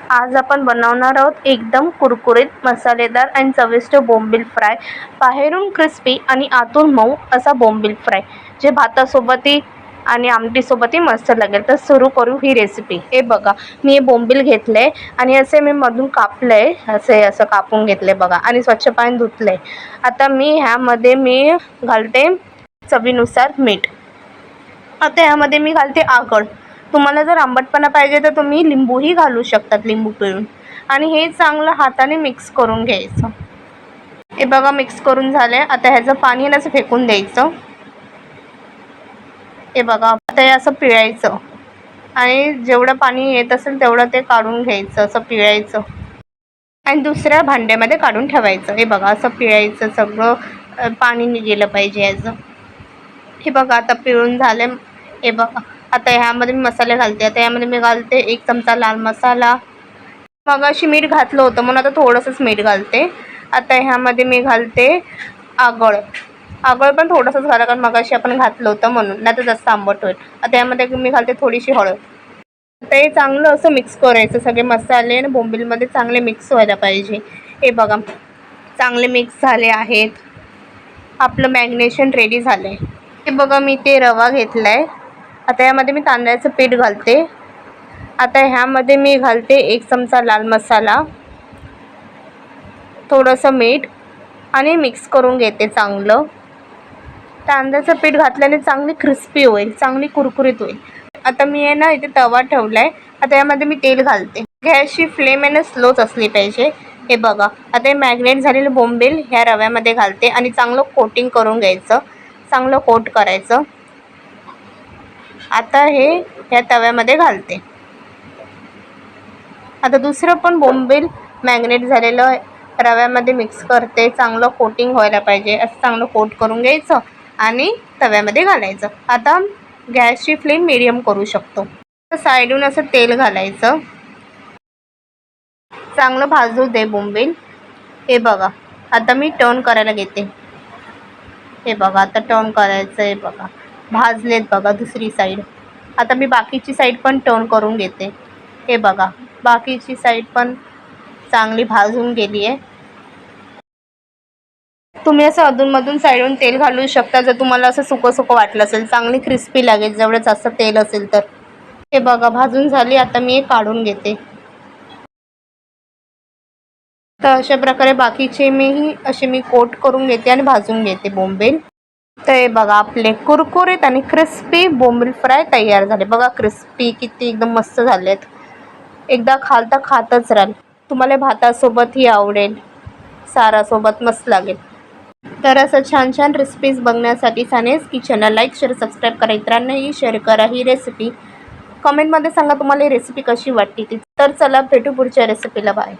आज आपण बनवणार आहोत एकदम कुरकुरीत मसालेदार आणि चविष्ट बोंबील फ्राय. बाहेरून क्रिस्पी आणि आतून मऊ असा बोंबील फ्राय, जे भातासोबतही आणि आमटीसोबतही मस्त लागेल. तर सुरू करू ही रेसिपी. हे बघा, मी हे बोंबील घेतले आणि असे मी मधून कापले, असं कापून घेतले बघा, आणि स्वच्छ पाण्याने धुतले. आता मी ह्यामध्ये घालते चवीनुसार मीठ. आता ह्यामध्ये मी घालते आगळ. तुम्हाला जर आंबटपणा पाहिजे तर तुम्ही लिंबूही घालू शकतात, लिंबू पिळून. आणि हे चांगलं हाताने मिक्स करून घ्यायचं. हे बघा, मिक्स करून झाले. आता ह्याचं पाणी आहे ना असं फेकून द्यायचं. हे बघा, आता हे असं पिळायचं आणि जेवढं पाणी येत असेल तेवढं ते काढून घ्यायचं, असं पिळायचं आणि दुसऱ्या भांड्यामध्ये काढून ठेवायचं. हे बघा, असं पिळायचं, सगळं पाणी निघालं पाहिजे याचं. हे बघा, आता पिळून झाले. हे बघा, आता ह्यामध्ये मी मसाले घालते. आता यामध्ये मी घालते 1 चमचा लाल मसाला. मगाशी मीठ घातलं होतं म्हणून आता थोडंसंच मीठ घालते. आता ह्यामध्ये मी घालते आगळ. आगळ पण थोडंसंच घाला, कारण मगाशी आपण घातलं होतं म्हणून, नाही तर जास्त आंबट होईल. आता यामध्ये मी घालते थोडीशी हळद. आता हे चांगलं असं मिक्स करायचं. सगळे मसाले आणि बोंबीलमध्ये चांगले मिक्स व्हायला पाहिजे. हे बघा, चांगले मिक्स झाले आहेत. आपलं मॅरिनेशन रेडी झालं आहे. हे बघा, मी ते रवा घेतला आहे. आता यामध्ये मी तांदळाचं पीठ घालते. आता ह्यामध्ये मी घालते 1 चमचा लाल मसाला, थोडंसं मीठ आणि मिक्स करून घेते चांगलं. तांदळाचं पीठ घातल्याने चांगली क्रिस्पी होईल, चांगली कुरकुरीत होईल. आता मी आहे ना इथे तवा ठेवला आहे. आता यामध्ये मी तेल घालते. गॅसची फ्लेम आहे ना स्लोच असली पाहिजे. हे बघा, आता हे मॅरिनेट झालेलं बोंबील ह्या रव्यामध्ये घालते आणि चांगलं कोटिंग करून घ्यायचं, चांगलं कोट करायचं. आता हे ह्या तव्यामध्ये घालते. आता दुसरं पण बोंबील मॅरिनेट झालेलं रव्यामध्ये मिक्स करते. चांगलं कोटिंग व्हायला पाहिजे, असं चांगलं कोट करून घ्यायचं आणि तव्यामध्ये घालायचं. आता गॅसची फ्लेम मीडियम करू शकतो. साईडून असं तेल घालायचं, चांगलं भाजू दे बोंबील. हे बघा, आता मी टर्न करायला घेते. हे बघा, आता टर्न करायचं. हे बघा, भाजलेत बघा दुसरी साईड. आता मी बाकीची साईड पण टर्न करून घेते. हे बघा, बाकीची साईड पण चांगली भाजून गेली आहे. तुम्ही असं अधूनमधून साईडून तेल घालू शकता, जर तुम्हाला असं सुकं सुकं वाटलं असेल. चांगली क्रिस्पी लागेल जेवढं जास्त तेल असेल तर. हे बघा, भाजून झाली. आता मी काढून घेते. तर अशा प्रकारे बाकीचे मी कोट करून घेते आणि भाजून घेते बोंबील. तर हे बघा, आपले कुरकुरीत आणि क्रिस्पी बोंबील फ्राय तयार झाले. बघा, क्रिस्पी किती एकदम मस्त झालेत. एकदा खाल तर खातच राहाल. तुम्हाला भातासोबतही आवडेल, सारासोबत मस्त लागेल. तर असं छान छान रेसिपीज बघण्यासाठी सानेस किचनला लाईक, शेअर, सबस्क्राईब करा. इतरांनाही शेअर करा ही रेसिपी. कमेंटमध्ये सांगा तुम्हाला ही रेसिपी कशी वाटली ती. तर चला, भेटू पुढच्या रेसिपीला. बाय.